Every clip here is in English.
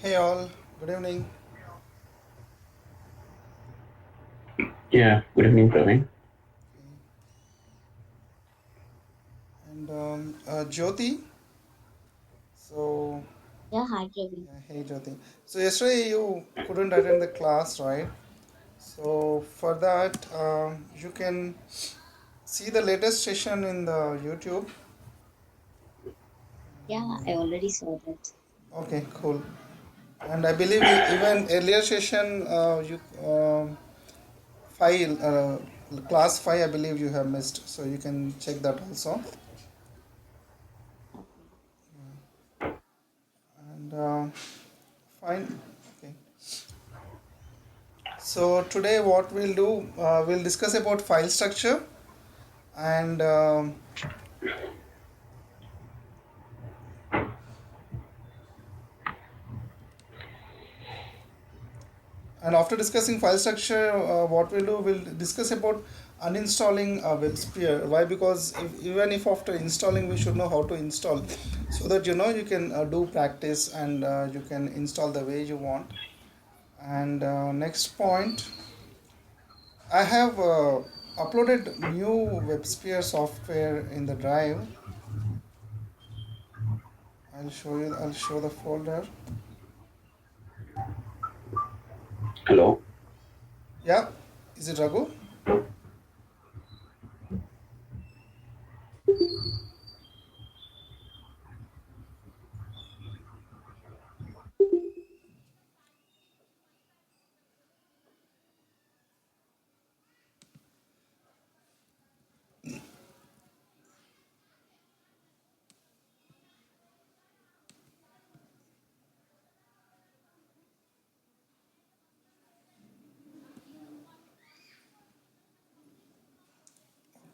Hey all, good evening. Yeah, good evening, Praveen. And Jyoti. So, Yeah, hi Kevin. hey Jyoti. So yesterday you couldn't attend the class, right? So for that, you can see the latest session in the YouTube. Yeah, I already saw that. Okay, cool. And I believe even earlier session, you file class five. I believe you have missed, so you can check that also. Okay. And fine. Okay. So today what we'll do, we'll discuss about file structure and after discussing file structure, what we'll do, we'll discuss about uninstalling WebSphere. Why? Because even if after installing, we should know how to install, so that you can do practice and you can install the way you want. And next point, I have uploaded new WebSphere software in the drive. I'll show you. I'll show the folder. Hello. Yeah, is it Raghu?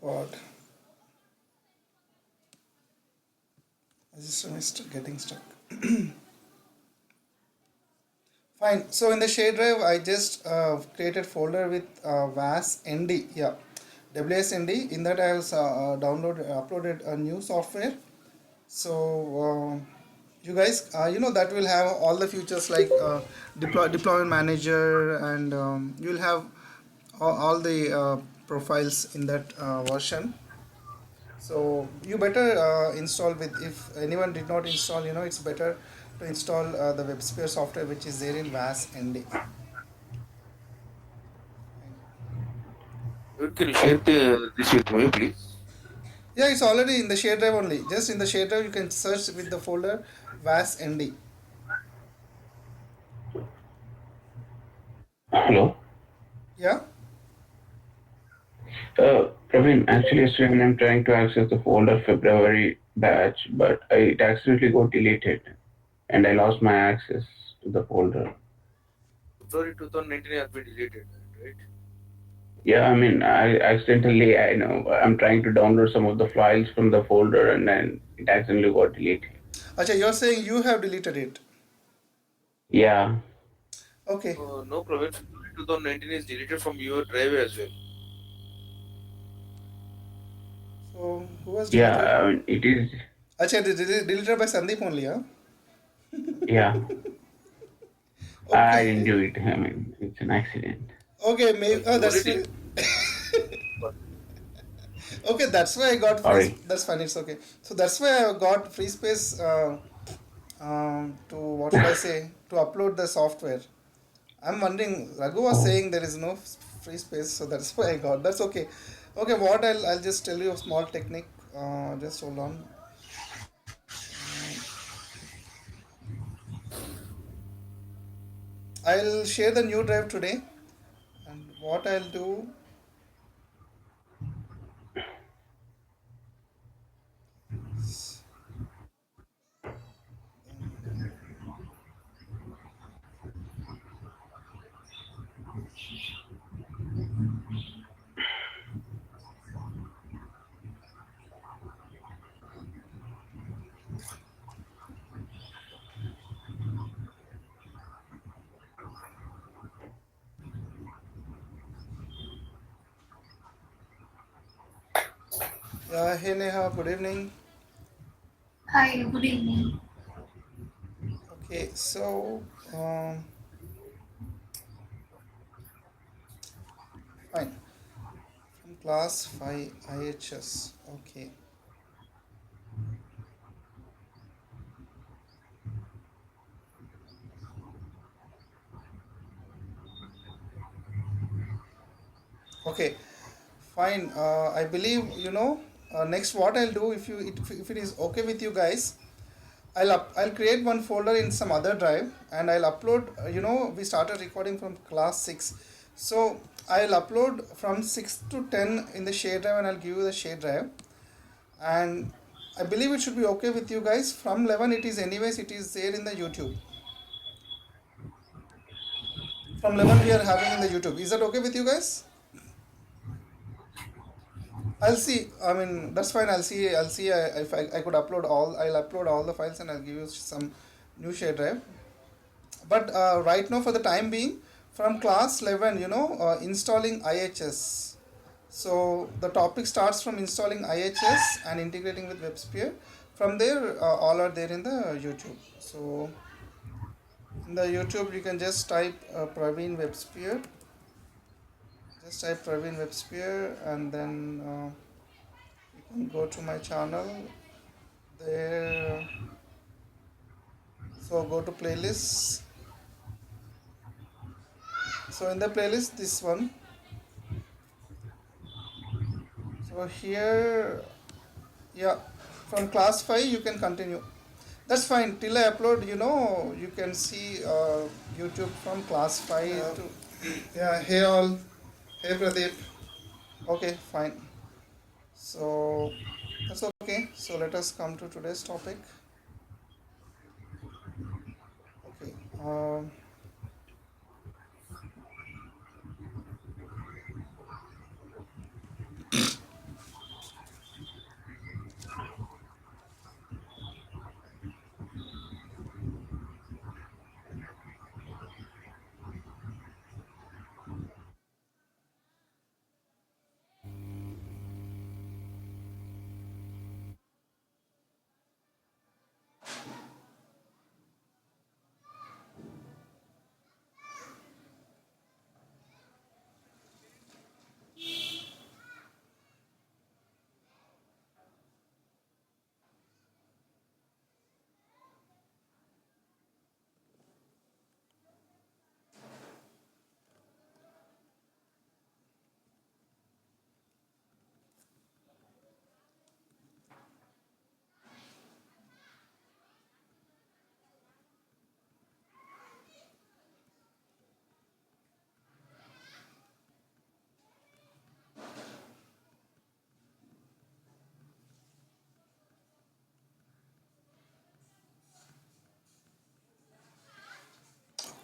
God, my system is getting stuck. Fine. So in the share drive, I just created folder with was nd. Yeah, wsnd. In that, I have uploaded a new software. So you guys, that will have all the features like deployment manager, and you'll have all the profiles in that version. So you better install with, if anyone did not install, it's better to install the WebSphere software which is there in was nd. Can you share this with me, please? Yeah, it's already in the share drive only. Just in the share drive, you can search with the folder was nd. Hello. Yeah. Praveen, actually, yesterday when I'm trying to access the folder February batch, but it accidentally got deleted and I lost my access to the folder. February 2019 has been deleted, right? Yeah, I mean, I know, I'm trying to download some of the files from the folder and then it accidentally got deleted. Acha, you're saying you have deleted it. Yeah, Okay. No problem. February 2019 is deleted from your drive as well. So who was deleted? yeah, I mean, it is, Acha, deleted by Sandeep only, huh? yeah, I didn't Okay. do it. I mean, it's an accident. Okay, maybe. Oh, You only that's deleted. okay. That's why I got free. Sorry. That's fine. It's okay. So that's why I got free space to, what should I say, to upload the software. I'm wondering. Raghu was Oh, saying there is no free space, so that's why I got. That's okay. Okay. What I'll just tell you a small technique. Just hold on. I'll share the new drive today, and what I'll do. Hey Neha, good evening. Hi, good evening. Okay, so fine. From class 5 IHS. Okay. Okay, fine. I believe next what I'll do, if it is okay with you guys, I'll create one folder in some other drive and I'll upload. We started recording from class 6, so I'll upload from 6 to 10 in the share drive and I'll give you the share drive. And I believe it should be okay with you guys. From 11 it is anyways, it is there in the YouTube. From 11 we are having in the YouTube. Is that okay with you guys? I'll see. I mean, that's fine. I'll see. If I could upload all. I'll upload all the files and I'll give you some new share drive. But right now, for the time being, from class 11, installing IHS. So the topic starts from installing IHS and integrating with WebSphere. From there, all are there in the YouTube. So in the YouTube, you can just type Praveen WebSphere. Just type Praveen WebSphere, and then you can go to my channel. There, so go to playlists. So in the playlist, this one. So here, yeah, from class 5 you can continue. That's fine. Till I upload, you can see YouTube from class 5 to. Yeah, hey all. Hey Pradeep. Okay, fine. So that's okay. So let us come to today's topic. Okay.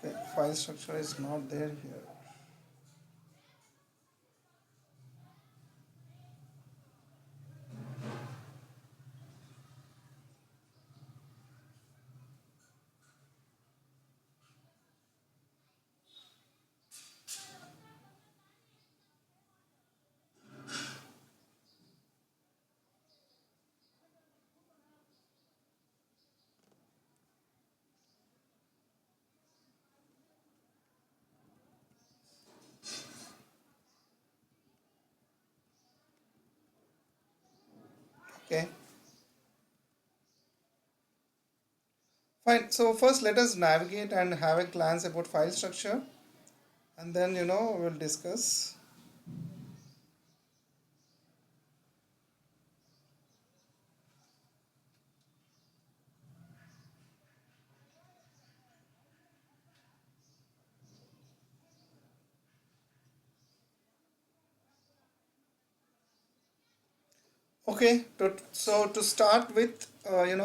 Okay, file structure is not there here. Okay. Fine. So first let us navigate and have a glance about file structure, and then we'll discuss. Okay, so to start with,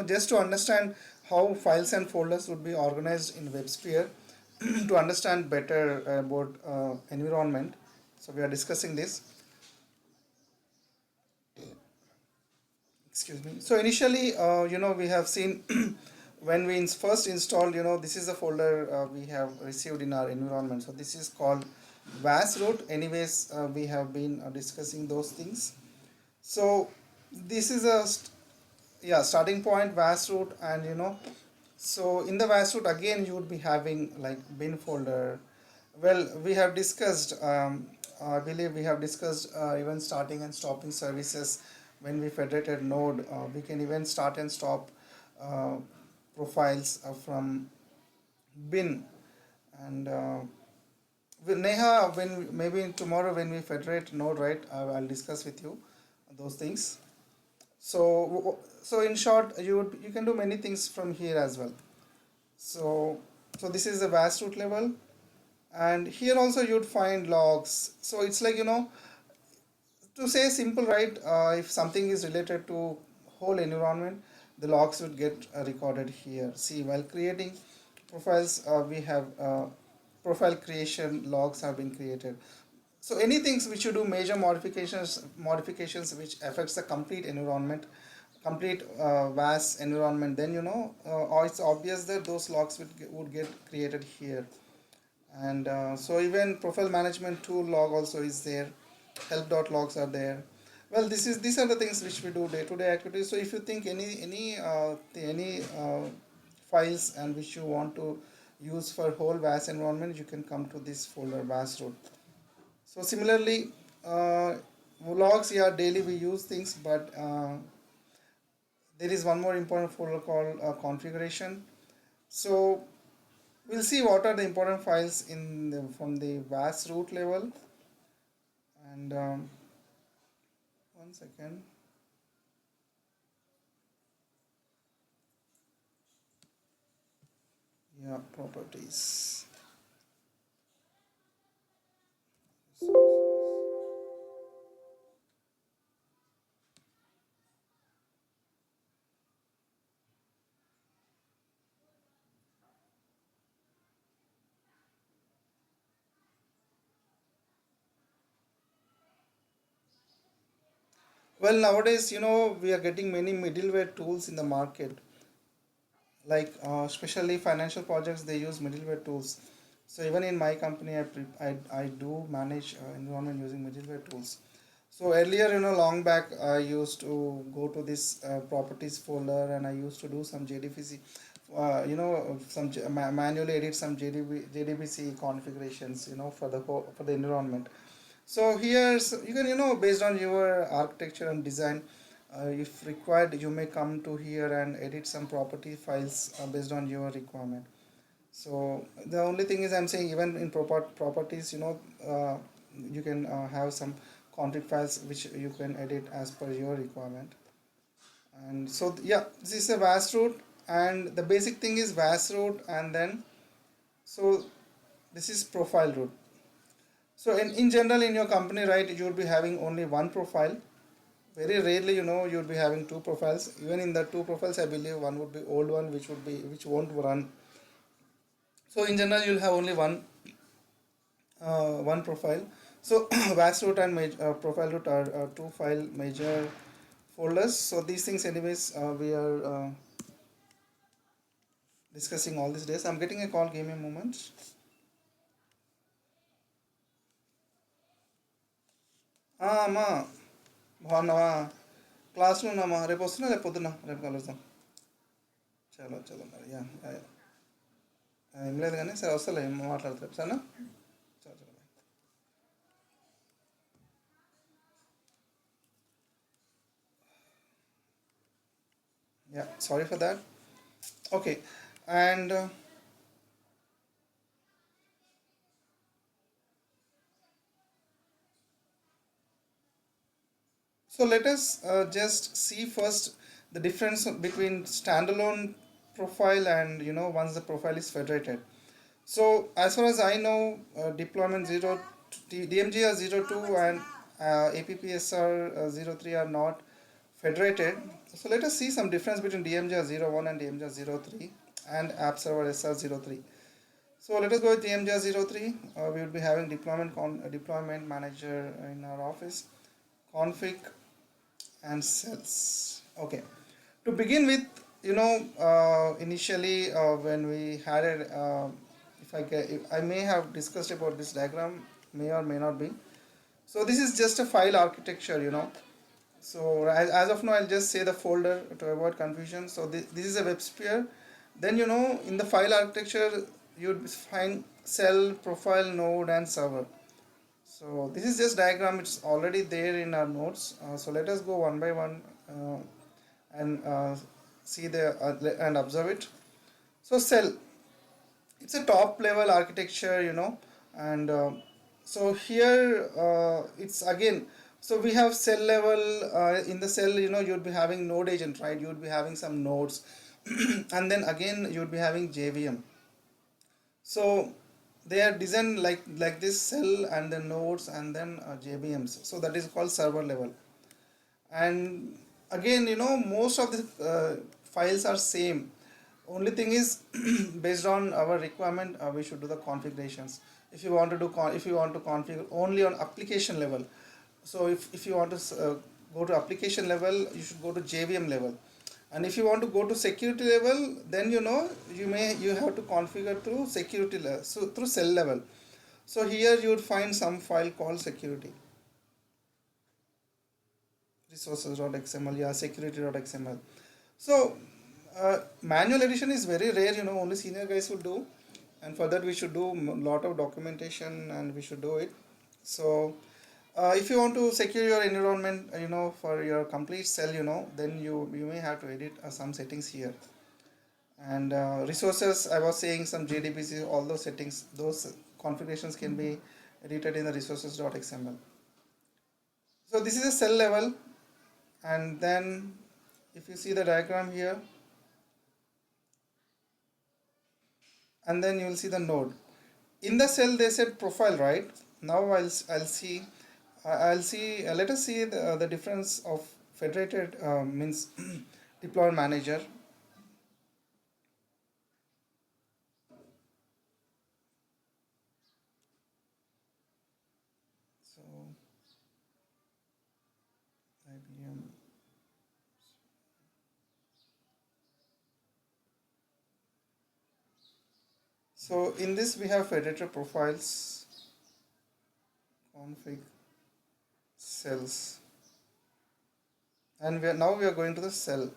just to understand how files and folders would be organized in WebSphere, to understand better about environment. So we are discussing this. Excuse me. So initially, we have seen when we first installed, this is the folder we have received in our environment. So this is called VAS root. Anyways, we have been discussing those things. So this is a starting point VAS root, and So in the VAS root again you would be having like bin folder. Well, we have discussed, I believe we have discussed even starting and stopping services when we federated node. We can even start and stop uh, profiles from bin. And with Neha, when maybe tomorrow when we federate node, right, I'll discuss with you those things. So in short, you can do many things from here as well. So this is the VAS root level, and here also you'd find logs. So it's like, to say simple, right, if something is related to whole environment, the logs would get recorded here. See, while creating profiles, we have profile creation logs have been created. So anything which you do major modifications which affects the complete environment, complete VAS environment, then or it's obvious that those logs would get created here. And so even profile management tool log also is there, help.logs are there. Well, these are the things which we do day-to-day activities. So if you think any files and which you want to use for whole VAS environment, you can come to this folder VAS root. So similarly, logs, yeah, daily we use things, but there is one more important folder called configuration. So we'll see what are the important files from the VAS root level. And one second. Yeah, properties. Well, nowadays, we are getting many middleware tools in the market. Like especially financial projects, they use middleware tools. So even in my company, I do manage environment using middleware tools. So earlier, long back, I used to go to this properties folder and I used to do some JDBC, manually edit some JDBC configurations, for the environment. So here's you can, based on your architecture and design, if required, you may come to here and edit some property files based on your requirement. So the only thing is I'm saying even in properties, you can have some config files which you can edit as per your requirement. And so yeah, this is a VAS root, and the basic thing is VAS root, and then so this is profile root. So in general in your company, right, you will be having only one profile. Very rarely, you'll be having two profiles. Even in the two profiles, I believe one would be old one, which won't run. So in general, you'll have only one profile. So VAS root and profile root are two file major folders. So these things, anyways, we are discussing all these days. I'm getting a call. Give me a moment. అమ్మా బాగున్నావా? క్లాస్లో ఉన్నామా? రేపు వస్తున్నా, రేపు పొద్దున్న, రేపు కలుద్దాం. చలో చలో మరి. యా ఏం లేదు కానీ సరే వస్తలే, ఏం మాట్లాడతారు సరేనా? చలో చలో. Yeah, sorry for that. Okay, and so let us just see first the difference between standalone profile and, once the profile is federated. So as far as I know, deployment 0 DMGR 02 and APPSR 03 are not federated. So let us see some difference between DMGR 01 and DMGR 03 and App Server SR 03. So let us go with DMGR 03. We will be having deployment manager in our office, config and cells. Okay. To begin with, initially when we had it, if I may have discussed about this diagram, may or may not be. So this is just a file architecture, So as of now, I'll just say the folder to avoid confusion. So this is a WebSphere Then in the file architecture you'd find cell, profile, node, and server. So this is just diagram, it's already there in our notes. So let us go one by one and see the and observe it. So cell, it's a top level architecture, and so here it's again, so we have cell level. In the cell, you'd be having node agent, right? You'd be having some nodes and then again you'd be having JVM. So they are designed like this, cell and then nodes and then JVMs, so that is called server level. And again, most of the files are same. Only thing is based on our requirement, we should do the configurations. If you want to do if you want to configure only on application level, so if you want to go to application level, you should go to JVM level. And if you want to go to security level, then you have to configure through security level, so through cell level. So here you would find some file called security resources.xml, yeah, security.xml. So manual edition is very rare, only senior guys will do, and for that we should do a lot of documentation and we should do it. So if you want to secure your environment, for your complete cell, then you may have to edit some settings here. And resources, I was saying some JDBC, all those settings, those configurations can be edited in the resources.xml. So this is a cell level, and then if you see the diagram here, and then you will see the node. In the cell they said profile, right? Now I'll see let us see the difference of federated means deploy manager. So IBM. So in this we have federated profiles, config, cells, and now we are going to the cell.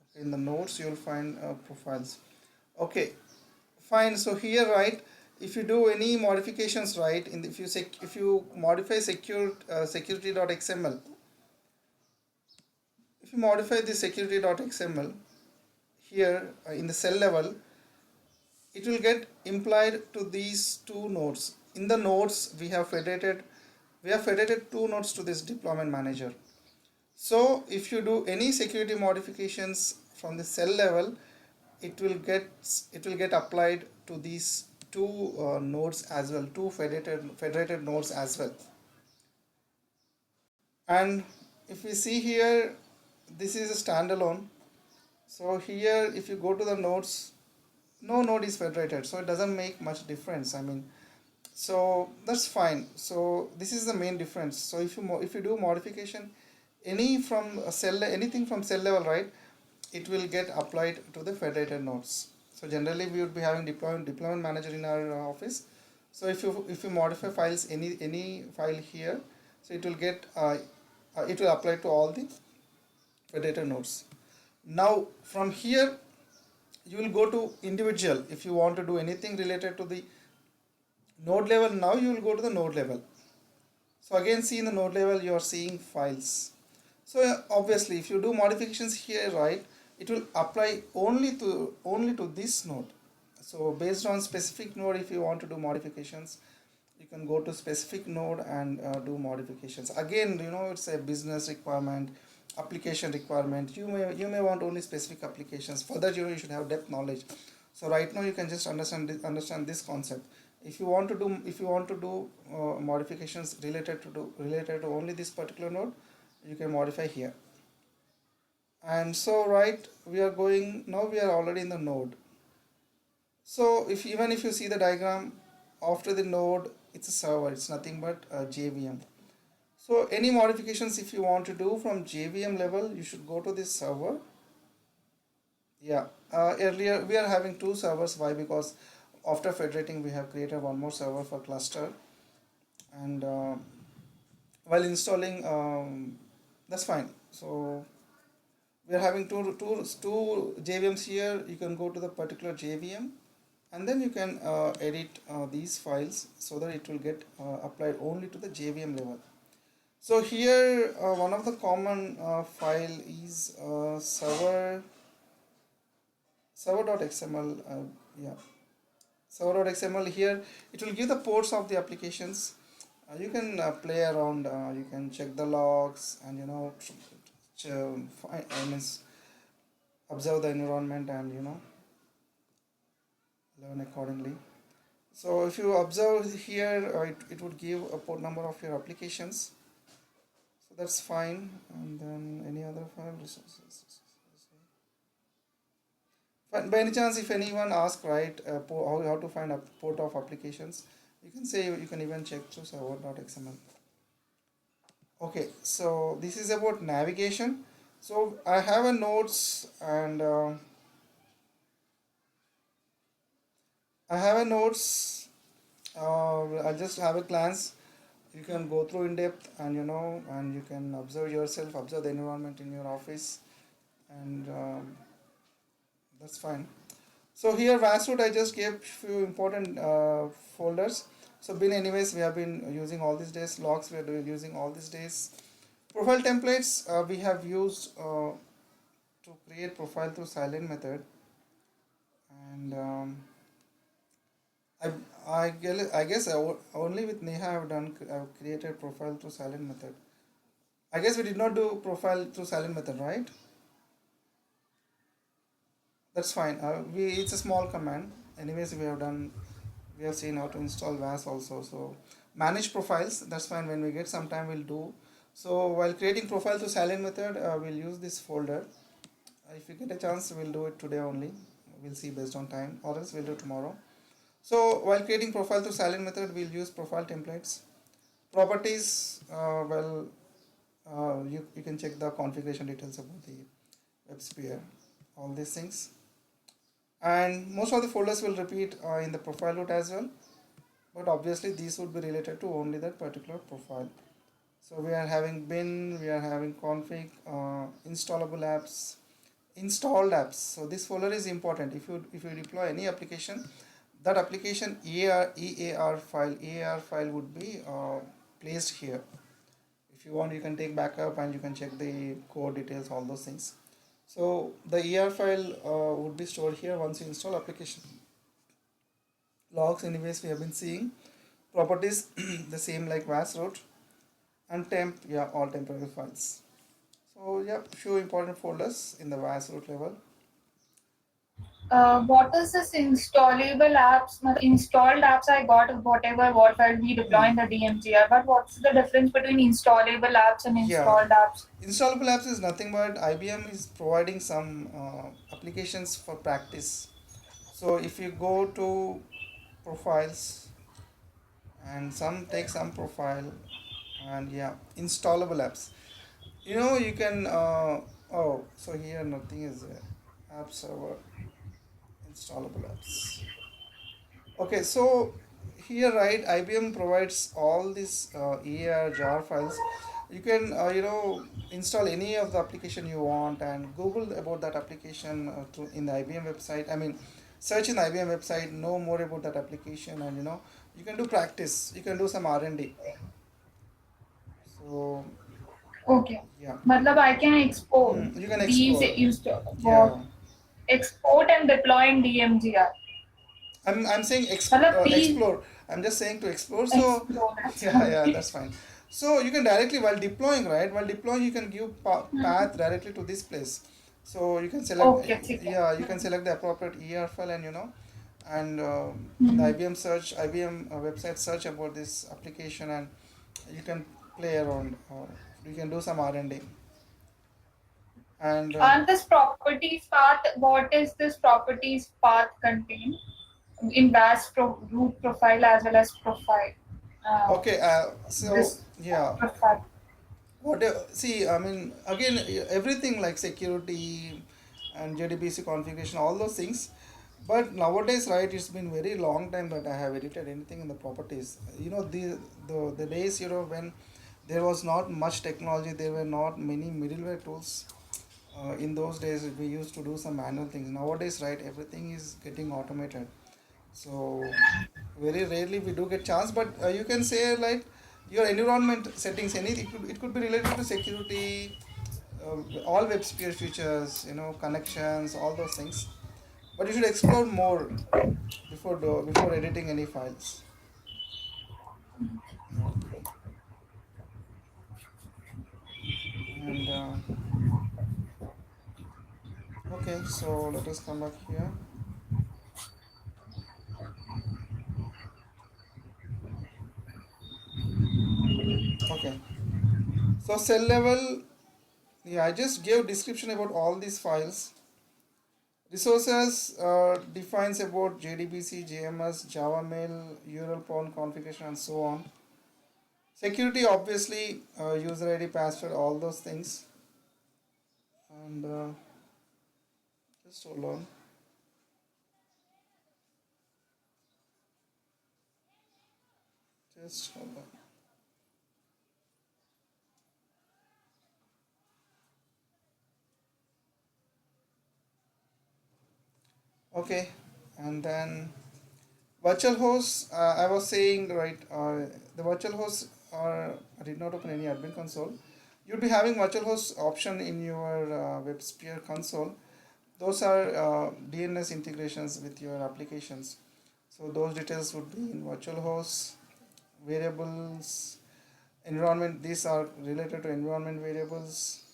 Okay, in the nodes you will find profiles. Okay, fine. So here, right, if you do any modifications, right, if you modify security.xml, if you modify the security.xml here in the cell level, it will get implied to these two nodes. In the nodes we have federated two nodes to this deployment manager. So if you do any security modifications from the cell level, it will get applied to these two nodes as well, two federated nodes as well. And if we see here, this is a standalone. So here if you go to the nodes, no node is federated, so it doesn't make much difference, I mean, so that's fine. So this is the main difference. So if you do modification anything from cell level, right, it will get applied to the federated nodes. So generally we would be having deployment manager in our office. So if you modify files, any file here, so it will apply to all the federated nodes. Now from here you will go to individual. If you want to do anything related to the node level, now you will go to the node level. So again, see, in the node level you are seeing files. So obviously if you do modifications here, right, it will apply only to this node. So based on specific node, if you want to do modifications, you can go to specific node and do modifications. Again, it's a business requirement, application requirement. You may want only specific applications. For that, you should have depth knowledge. So right now you can just understand this concept. If you want to do modifications related to only this particular node, you can modify here. And so right, we are already in the node. So even if you see the diagram, after the node it's a server, it's nothing but JVM. So any modifications if you want to do from JVM level, you should go to this server. Yeah, earlier we are having two servers. Why? Because after federating we have created one more server for cluster, and while installing That's fine. So we are having two JVMs here. You can go to the particular JVM, and then you can edit these files so that it will get applied only to the JVM level. So here one of the common file is server.xml. Yeah, server.xml. Here it will give the ports of the applications. You can play around, you can check the logs, and I mean, observe the environment, and learn accordingly. So if you observe here, it would give a port number of your applications. So that's fine. And then any other file resources. But by any chance, if anyone asks, right, how to find a port of applications, you can say, you can even check through server.xml. Okay, so this is about navigation. So I have a notes, and I have a notes. I'll just have a glance. You can go through in depth, and and you can observe yourself, observe the environment in your office, and that's fine. So here Vasroot, I just gave few important folders. So bin, anyways, we have been using all these days. Logs we are using all these days. Profile templates we have used to create profile through silent method, and I I guess only with Neha I've created profile through silent method. I guess we did not do profile through silent method, right? That's fine. We It's a small command. Anyways, we have seen how to install VAS also. So manage profiles. That's fine. When we get some time, we'll do. So while creating profile through silent method, we'll use this folder. If we get a chance, we'll do it today only. We'll see based on time, or else we'll do tomorrow. So while creating profile through silent method, we'll use profile templates. Properties. You can check the configuration details about the WebSphere. All these things. And most of the folders will repeat in the profile root as well, but obviously these would be related to only that particular profile. So we are having bin, we are having config, installable apps, installed apps. So this folder is important. If you deploy any application, that application EAR file would be placed here. If you want, you can take backup, and you can check the code details, all those things. So the ER file would be stored here once you install application. Logs, anyways, we have been seeing. Properties, the same like VAS root, and temp, yeah, all temporary files. So yeah, few important folders in the VAS root level. What is this installable apps? Installed apps I got whatever what will be deploying the DMGR, but what's the difference between installable apps and Yeah, installed apps? installable apps is nothing but IBM is providing some applications for practice. So if you go to profiles, and take some profile, and yeah, installable apps. You can oh, so here nothing is there. App server, installable apps. Okay, so here, right, IBM provides all these EAR jar files. You can install any of the application you want, and Google about that application in the IBM website. I mean, search in the IBM website, know more about that application, and you can do practice. You can do some R&D. So Okay. yeah. Matlab I can export You can these explore. what Yeah. export and deploy in DMGR. I'm saying Matlab these explore. I'm just saying to explore. So explore. That's yeah, okay. that's fine. So you can directly, while deploying, right? While deploying, you can give Hmm. path directly to this place. So you can select, Okay, ठीक है. yeah, you can select the appropriate ER file, and and in the Hmm. IBM website, search about this application, and you can play around. You can do some R&D, and And this properties path, what is this properties path contain in root profile as well as profile? Uh, okay. So this yeah. profile. See, I mean, again, everything like security and JDBC configuration, all those things. But nowadays, right, it's been very long time that I have edited anything in the properties. The days, when there was not much technology, there were not many middleware tools. In those days we used to do some manual things. Nowadays, right, everything is getting automated. So very rarely we do get chance, but you can say like your environment settings, anything, it could be related to security, all WebSphere features, connections, all those things. But you should explore more before editing any files. Okay. And okay, so let us come back here. Okay, so cell level, yeah, I just gave description about all these files. Resources defines about JDBC, JMS, Java Mail, URL pawn configuration, and so on. Security, obviously, user ID, password, all those things. And just hold on. Just hold on. Okay, and then virtual hosts. I was saying, right, the virtual hosts are. I did not open any admin console. You'll be having virtual host option in your WebSphere console. Those are DNS integrations with your applications. So those details would be in virtual hosts, variables, environment. These are related to environment variables.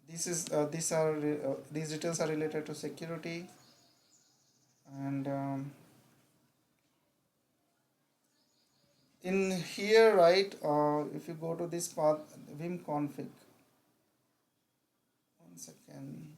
These details are related to security. And in here, right, if you go to this path, vim config. One second.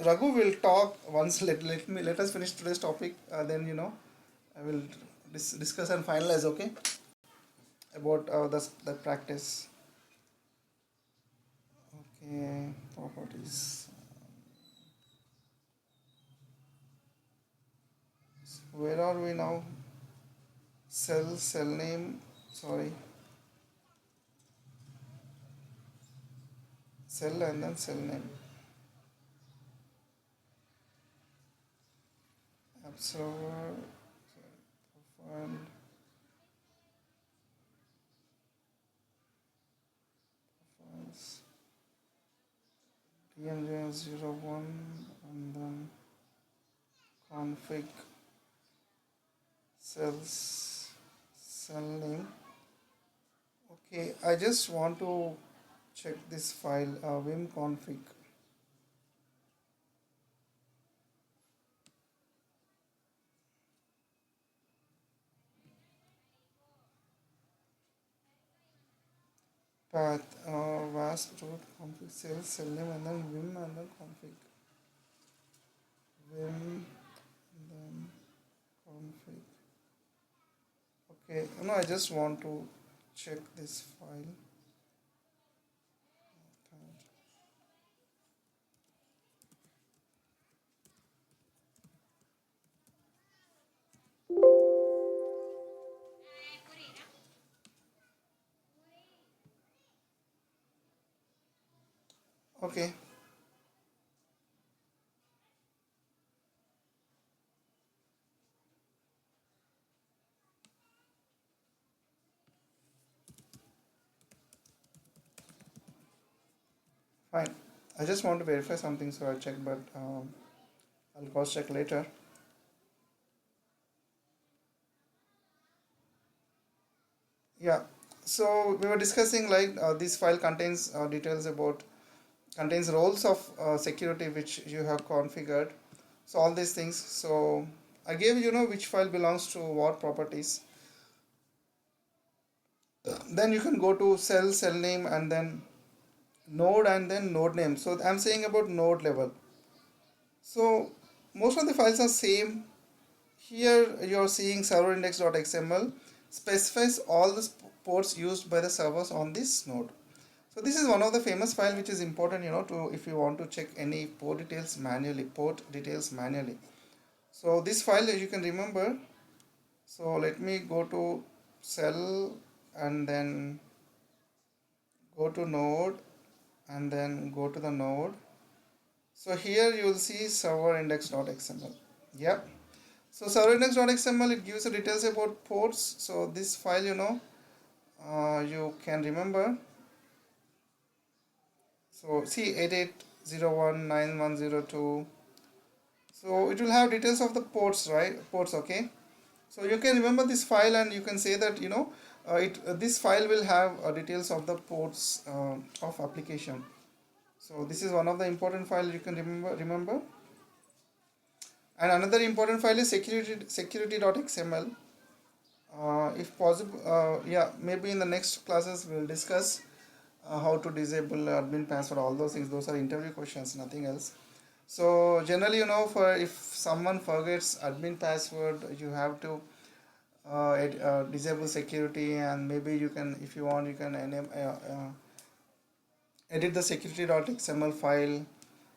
Raghu will talk once. Let us finish today's topic. Then I will discuss and finalize. Okay, about the practice. Okay, properties. Where are we now? Cell name. Sorry, cell and then cell name. App server. Profile. Profiles. DMJ01 and then config cells cell name. Okay, I just want to check this file vim config. Path wasp root config cell name and then vim and then config vim and then config. Okay, no, I just want to check this file. Okay, fine. I just want to verify something, so I check, but I'll cross check later. Yeah. So we were discussing like this file contains details about contains roles of security which you have configured. So all these things. So I gave which file belongs to what properties. Then you can go to cell name and then node and then node name. So I'm saying about node level. So most of the files are same. Here you're seeing server index.xml specifies all the ports used by the servers on this node. So this is one of the famous file which is important, to if you want to check any port details manually. So this file you can remember. So let me go to cell and then go to node and then go to the node. So here you will see server index.xml. Yep. So server index.xml, it gives the details about ports. So this file, you can remember. So see 88019102. So it will have details of the ports, right? Ports, okay. So you can remember this file and you can say that, this file will have details of the ports of application. So this is one of the important file you can remember. And another important file is security.xml. If possible, yeah, maybe in the next classes we'll discuss how to disable admin password, all those things. Those are interview questions, nothing else. So generally, for if someone forgets admin password, you have to disable security, and maybe you can, if you want, you can edit the security.xml file.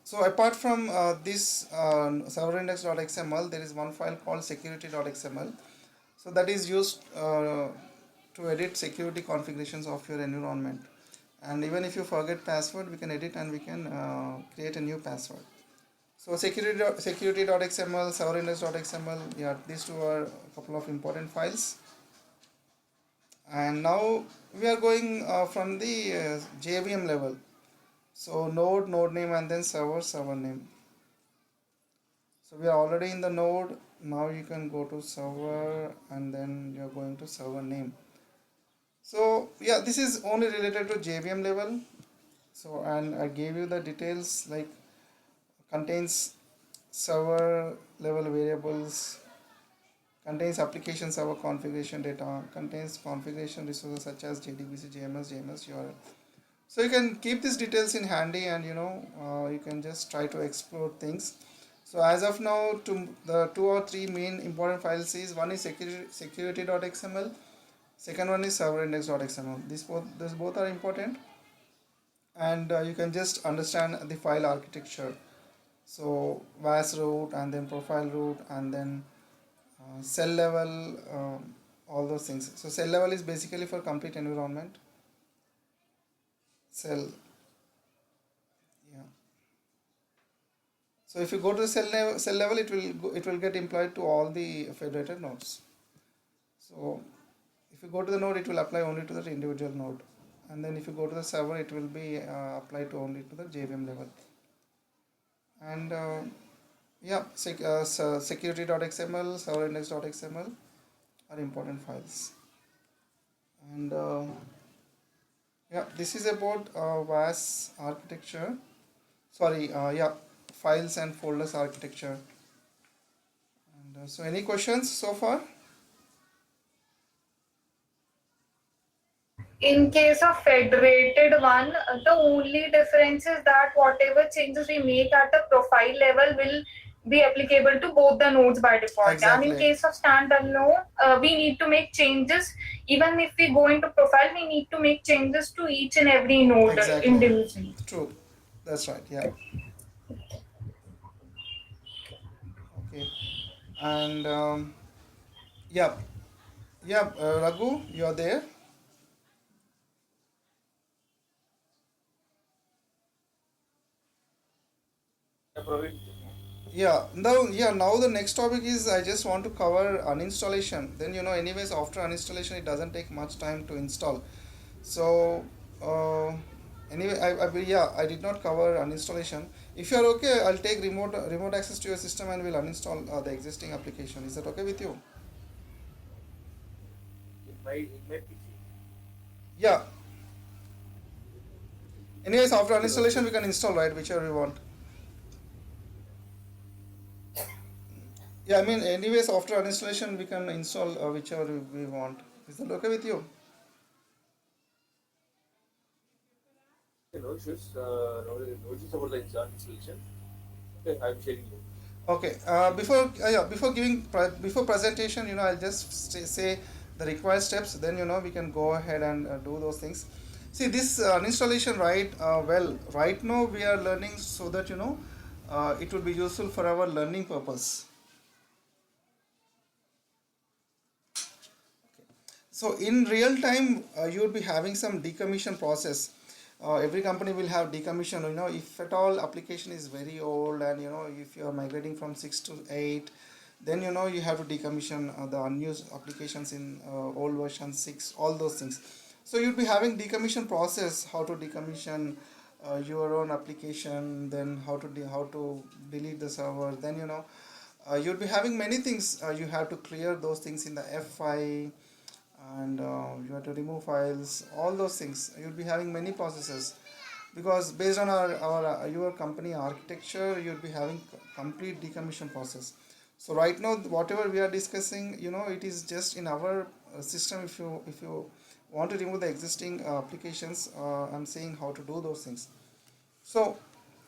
So apart from this server index.xml, there is one file called security.xml. So that is used to edit security configurations of your environment. And even if you forget password, we can edit and we can create a new password. So security.xml, server index.xml, yeah, these two are a couple of important files. And now we are going from the JVM level. So node name, and then server name. So we are already in the node. Now you can go to server and then you're going to server name. So yeah, this is only related to JVM level. So, and I gave you the details, like contains server level variables, contains application server configuration data, contains configuration resources such as JDBC, JMS, URL. So you can keep these details in handy, and you can just try to explore things. So as of now, the 2 or 3 main important files is, one is security.xml, second one is server index.xml. These both are important, and you can just understand the file architecture. So VAS root, and then profile root, and then cell level, all those things. So cell level is basically for complete environment. Cell, yeah. So if you go to the cell level, it will get employed to all the federated nodes. So if you go to the node, it will apply only to the individual node, and then if you go to the server, it will be applied to only to the JVM level. And yeah, security.xml, server index.xml are important files. And yeah, this is about VAS architecture. Sorry, yeah, files and folders architecture. And so any questions so far? In case of federated one, the only difference is that whatever changes we make at the profile level will be applicable to both the nodes by default. Exactly. And in case of standalone, we need to make changes. Even if we go into profile, we need to make changes to each and every node Exactly. individually. True. That's right. Yeah. Okay. And yeah, yeah, Raghu, you're there. Yeah, Praveen. Now the next topic is, I just want to cover uninstallation. Then anyways, after uninstallation, it doesn't take much time to install. So anyway, I did not cover uninstallation. If you are okay, I'll take remote access to your system and will uninstall the existing application. Is that okay with you? In my PC. Yeah. Anyways, after Okay, uninstallation, okay. we can install, right, whichever we want. Yeah, I mean, anyways, after uninstallation, we can install whichever we want. Is that okay with you? Okay, no issues. No issues about the installation. Okay, I'm sharing you. Okay. Before before presentation, I'll just say the required steps. Then we can go ahead and do those things. See this installation, right? Well, right now we are learning so that it will be useful for our learning purpose. So in real time, you would be having some decommission process. Every company will have decommission. If at all application is very old, and if you are migrating from 6 to 8, then you have to decommission the unused applications in old version 6. All those things. So you'll be having decommission process. How to decommission your own application, then how to delete the server. Then you'll be having many things. You have to clear those things in the F5, and you have to remove files, all those things. You'll be having many processes, because based on our your company architecture, you'll be having complete decommission process. So right now whatever we are discussing, it is just in our system. If you want to remove the existing applications, I'm saying how to do those things. So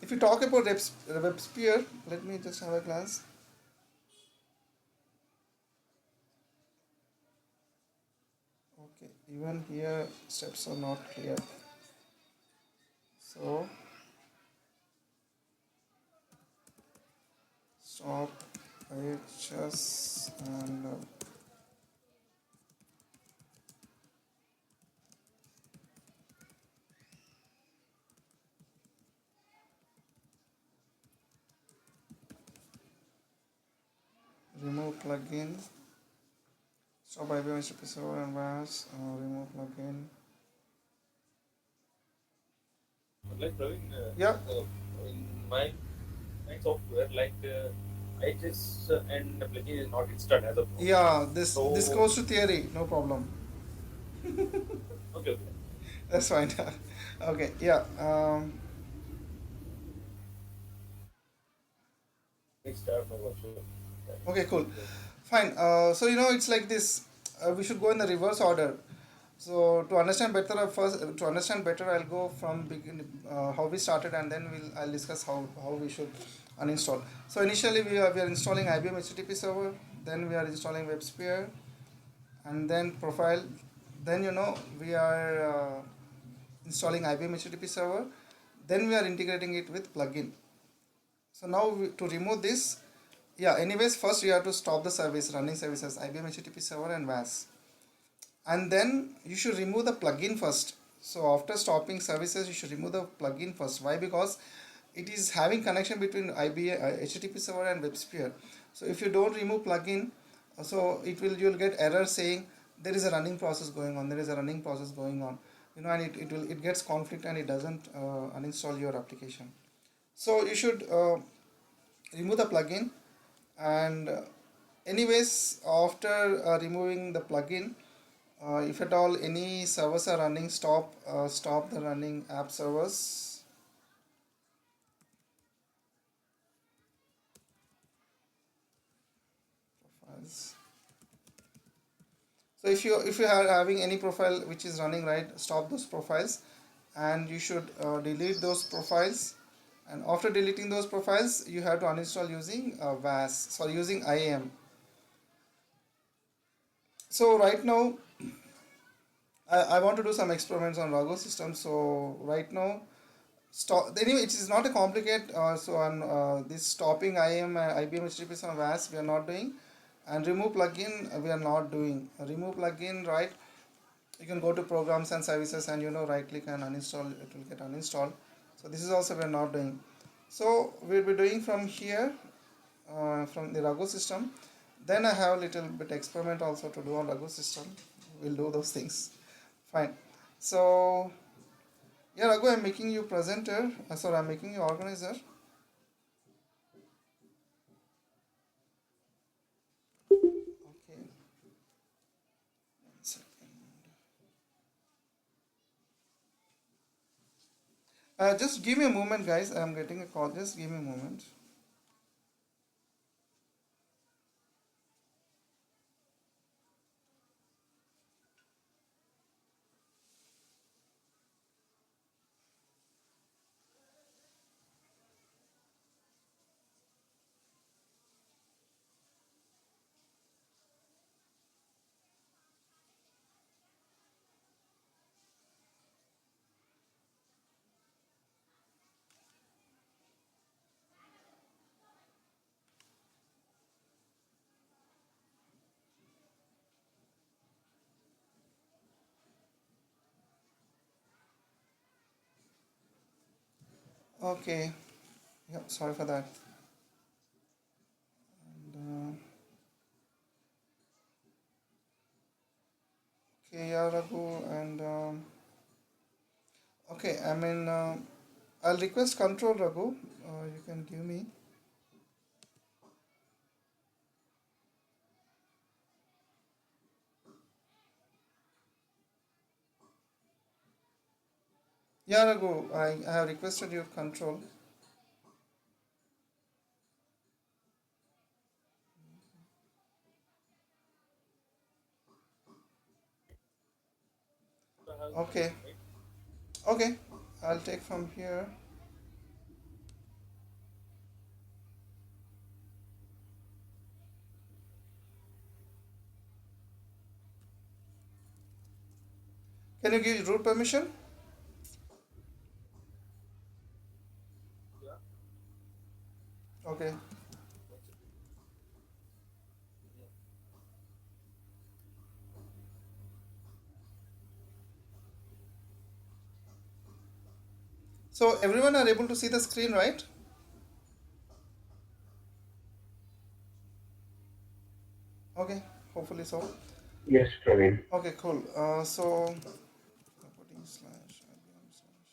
if you talk about WebSphere, let me just have a glance. Okay, even here steps are not clear. So stop HS and remove plugin. Stop IBM server and VAS. Remove plugin. Like Praveen, Yeah, in my software, like IHS and application is not installed as of now. yeah. This So goes to theory. No problem. okay, okay. That's fine. Okay. Yeah. Next start my workshop. Okay. Cool. Fine. So it's like this. We should go in the reverse order. So to understand better, I'll go from begin how we started, and then I'll discuss how we should uninstall. So initially we are installing IBM HTTP server, then we are installing WebSphere, and then profile. Then we are installing IBM HTTP server. Then we are integrating it with plugin. So now to remove this, yeah. Anyways, first you have to stop the service running services IBM HTTP server and VAS, and then you should remove the plugin first. So after stopping services, you should remove the plugin first. Why? Because it is having connection between IBA HTTP server and WebSphere. So if you don't remove plugin, so you'll get error saying there is a running process going on. There is a running process going on. And it gets conflict, and it doesn't uninstall your application. So you should remove the plugin, and anyways, after removing the plugin, if at all any servers are running, stop the running app servers. Profiles. So if you are having any profile which is running, right, stop those profiles, and you should delete those profiles. And after deleting those profiles, you have to uninstall using VAS, sorry, using IAM. So right now I want to do some experiments on Rago system. So right now, stop. Anyway, it is not a complicated. So on this stopping IAM IBM HTTP on VAS, we are not doing, and remove plugin we are not doing. Remove plugin, right? You can go to programs and services, and right click and uninstall. It will get uninstalled. So this is also we are not doing. So we'll be doing from here, from the Rago system. Then I have a little bit experiment also to do on Rago system. We'll do those things. Fine. So yeah, Raghu, I'm making you presenter. Sorry, I'm making you organizer. Okay. 1 second. Just give me a moment, guys. I'm getting a call. Just give me a moment. Okay. Yeah, sorry for that. And, okay, yeah, Raghu, and okay, I mean, I'll request control Raghu. You can give me. Yeah, Raghu, I have requested your control. So I have the Okay, permission, right? okay, I'll take from here. Can you give root permission? Yeah. Okay. One second. Yeah. So everyone are able to see the screen, right? Okay, hopefully so. Yes, Praveen. Okay, cool. So putting slash IBM slash.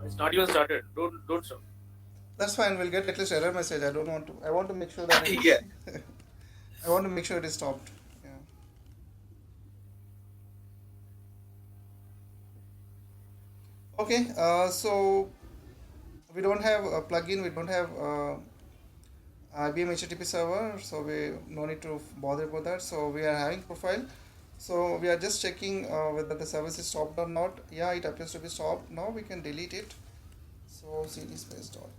It's not even started. Don't stop. That's fine. We'll get at least error message. I don't want to. I want to make sure that it Yeah. is. I want to make sure it is stopped. Yeah. Okay. So we don't have a plugin. We don't have IBM HTTP server. So we no need to bother about that. So we are having profile. So we are just checking whether the service is stopped or not. Yeah, it appears to be stopped. Now we can delete it. So cd space dot.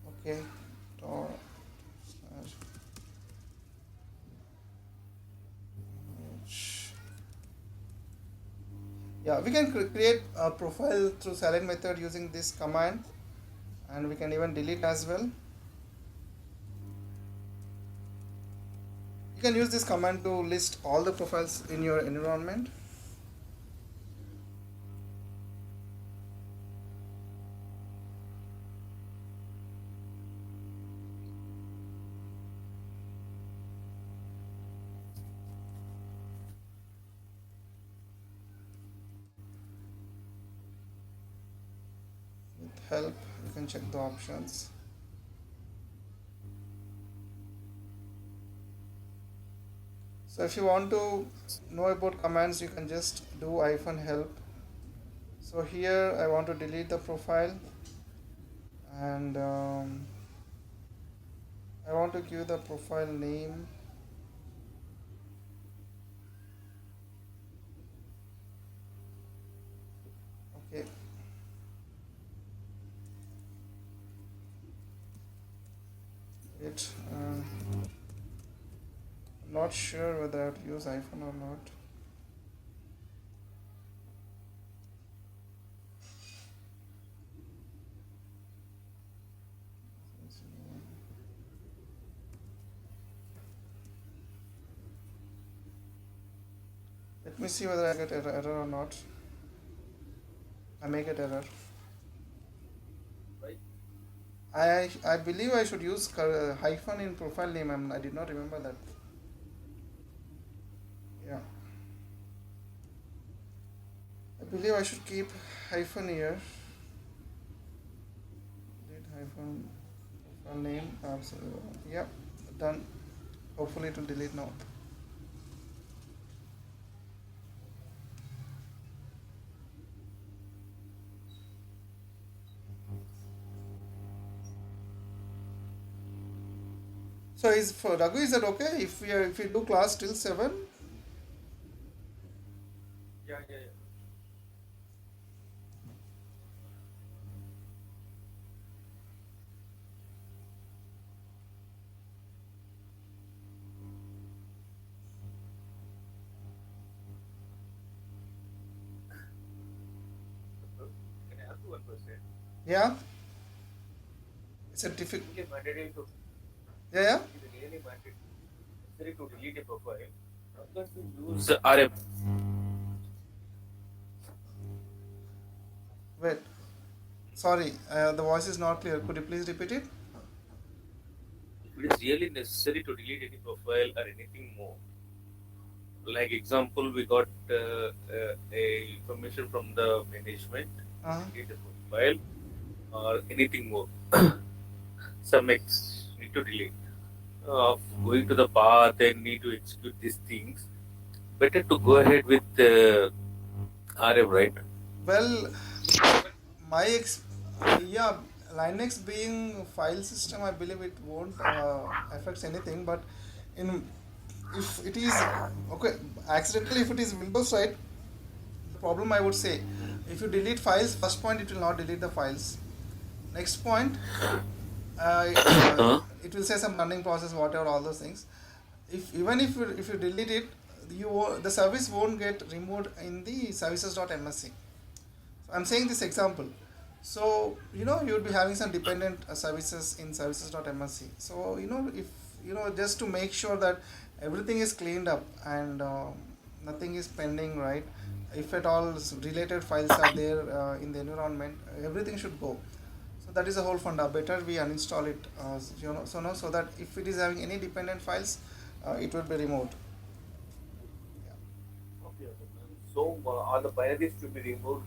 Okay. Dot slash h. Yeah, we can create a profile through silent method using this command, and we can even delete as well. You can use this command to list all the profiles in your environment. With help, you can check the options. So if you want to know about commands, you can just do -help. So here I want to delete the profile, and I want to give the profile name. Okay, it. I'm not sure whether I have to use iPhone or not. Let me see whether I get error or not. I may get error. Right. I believe I should use hyphen in profile name. I did not remember that. Yeah, I believe I should keep hyphen here. Delete hyphen profile name. Absolutely. Yeah, done. Hopefully it will delete now. So is for Raghu, is that okay if we do class till 7? Yeah. Yeah. Yeah. Yeah, it's a difficult. Really mandatory to Yeah. it is really mandatory to delete a profile because we use RM. Wait, sorry, the voice is not clear. Could you please repeat it? If it is really necessary to delete any profile or anything more, like example, we got a information from the management, Uh-huh. delete the profile or anything more. Some need to delete. Going to the path and need to execute these things. Better to go ahead with RM, right? Well, my yeah, Linux being file system, I believe it won't affect anything. But in if it is okay, accidentally if it is Windows side, the problem I would say, if you delete files, first point it will not delete the files. Next point, uh, uh, Huh? it will say some running process, whatever, all those things. If even if you delete it, the service won't get removed in the services.msc. So I'm saying this example. So you would be having some dependent services in services.msc. So if just to make sure that everything is cleaned up and nothing is pending, right? If at all related files are there in the environment, everything should go. So that is the whole funda. Better we uninstall it, so that if it is having any dependent files, it will be removed. Okay, okay. So all the binaries to be removed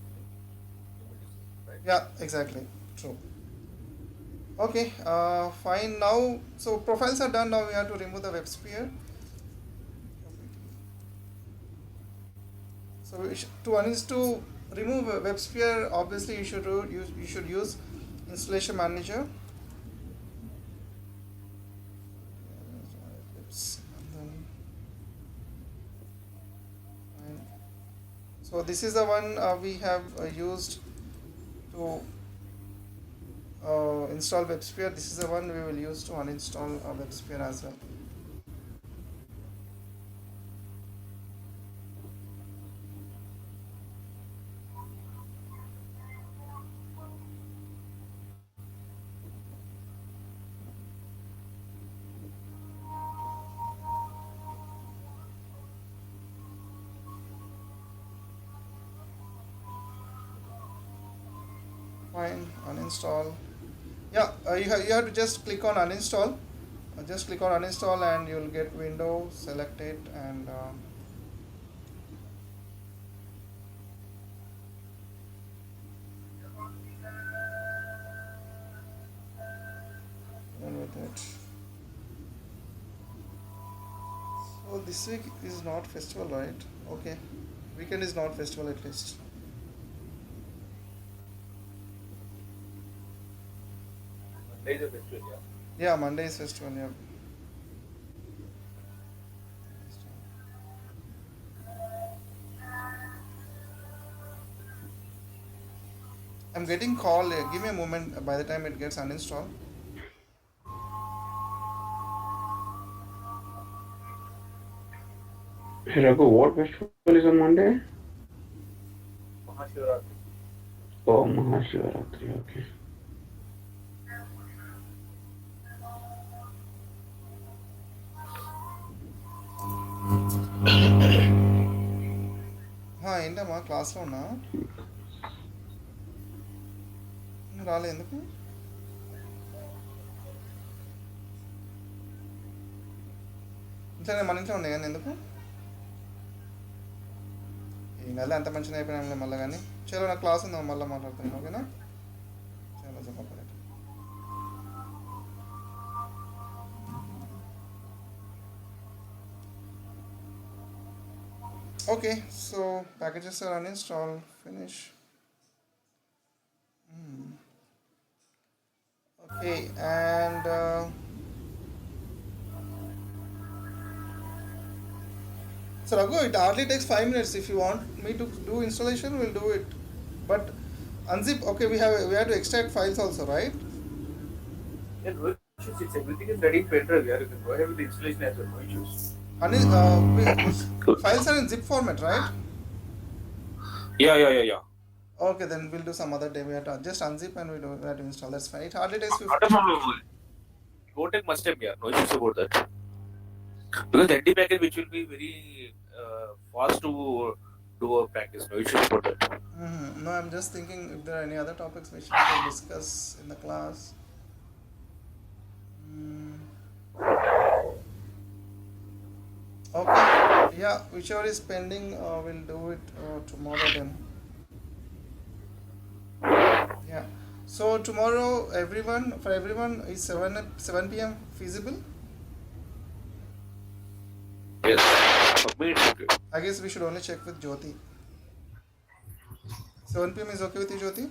immediately, right? Yeah, exactly. True. Okay, fine. Now, so profiles are done. Now we have to remove the WebSphere. So to remove WebSphere, obviously you should use installation manager. Fine. So this is the one we have used to install WebSphere. This is the one we will use to uninstall WebSphere as well. Fine, uninstall. Yeah, you have to just click on uninstall. Just click on uninstall and you'll get window, select it, and done with it. So this week is not festival, right? Okay, weekend is not festival at least. Monday is a festival, yeah. Yeah, Monday is festival. Yeah. I'm getting call. Give me a moment. By the time it gets uninstalled. Hey Raghu, what festival is on Monday? Mahashivratri. Oh, Mahashivaratri, okay. ఏంటమ్మా క్లాస్లో ఉన్నా రాలే ఎందుకు ఇంట్లో మన ఇంట్లో ఉన్నాయి కానీ ఎందుకు ఈ నెల ఎంత మంచిగా అయిపోయినా మళ్ళీ కానీ చలో నా క్లాస్ ఉందా మళ్ళీ మాట్లాడుతున్నాను ఓకేనా చాలా చెప్పండి okay, so packages are uninstalled, finish. Okay, and so Raghu, it hardly takes 5 minutes. If you want me to do installation, we'll do it. But unzip, okay, we have to extract files also, right? Yeah, no issues. It's everything is ready in pendrive. Yeah, you can go ahead with the installation as well. No issues. Files are in zip format, right? Yeah. Okay, then we'll do some other day. We have to just unzip and we have to install. That's fine. It hardly takes Not a 50. problem. It won't take much time, yeah. No issues about that. Because the ND package, which will be very fast to do a practice. No issues about that. No, I'm just thinking if there are any other topics which we can discuss in the class. Mm, okay, yeah, whichever is pending, we'll do it tomorrow then. Yeah. So tomorrow, for everyone, is 7 p.m. feasible? Yes. For me, it's okay. I guess we should only check with Jyoti. 7 p.m. is okay with you, Jyoti?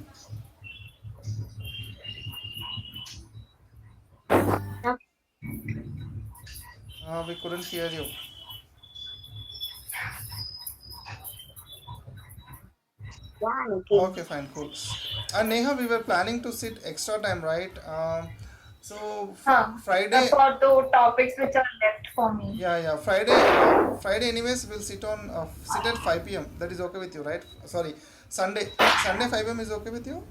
We couldn't hear you. Yeah, okay. Okay, fine, cool. And Neha, we were planning to sit extra time, right? So Friday, For the topics which are left for me. yeah, Friday. Anyways, we'll sit at 5 p.m. That is okay with you, right? Sorry, Sunday 5 p.m. is okay with you?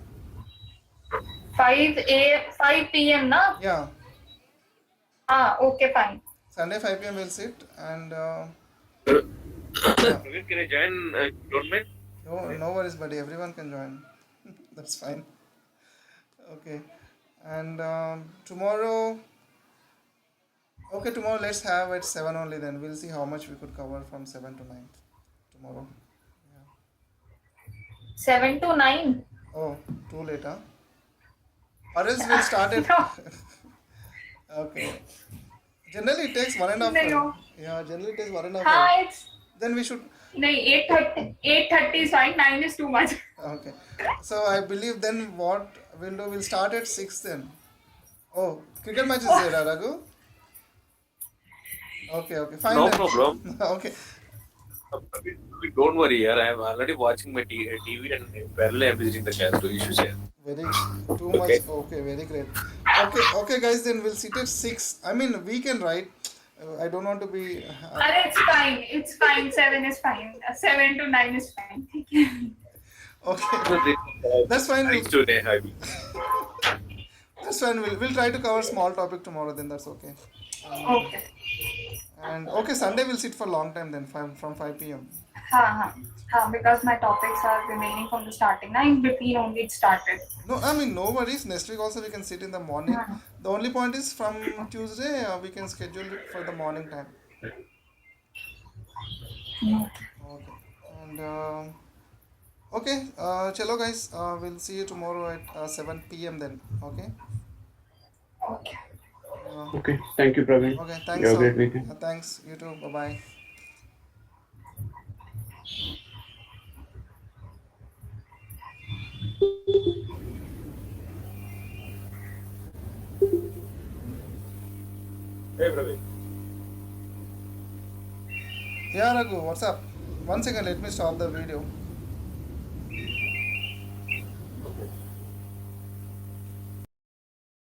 5 p.m. na? Yeah, Okay, fine. Sunday 5 p.m. we'll sit and yeah. Praveen, can I join? Don't mind? No worries, buddy. Everyone can join. That's fine. Okay, and tomorrow. Okay, tomorrow let's have at 7 only then. We'll see how much we could cover from 7 to 9 tomorrow. 7 to 9. Oh, too late, huh? Or else we'll start it. No. Okay. Generally it takes 1.5 No. hour. Yeah, generally it takes 1.5 hour. It's Then we should. 8:30 is fine. 9 is too much. Okay. So I believe then what we'll do, we'll start at 6 then. Oh, cricket match is there, Raghu? Okay, fine No then. problem. Okay. Don't worry, yeah. I am already watching my TV and parallel I'm visiting the class. No issues here. Very too Okay. much. Okay, very great. Okay, guys. Then we'll sit at 6. I mean, we can write. I don't want to be. It's fine. It's fine. 7 is fine. 7 to 9 is fine. Okay, that's fine. Thanks to Neha. That's fine. We'll try to cover small topic tomorrow. Then that's okay. Okay. And okay, Sunday we'll sit for long time then, from 5 p.m. Because my topics are remaining from the starting. In between only it started. No, I mean no worries. Next week also we can sit in the morning. The only point is from Tuesday we can schedule it for the morning time. Okay. And okay, chalo guys. We'll see you tomorrow at 7 p.m. then. Okay. Okay. Okay. Thank you, Praveen. Okay. You Thanks. have a great weekend. Thanks. You too. Bye bye. Hey, Praveen. Yeah, Raghu. What's up? 1 second. Let me stop the video.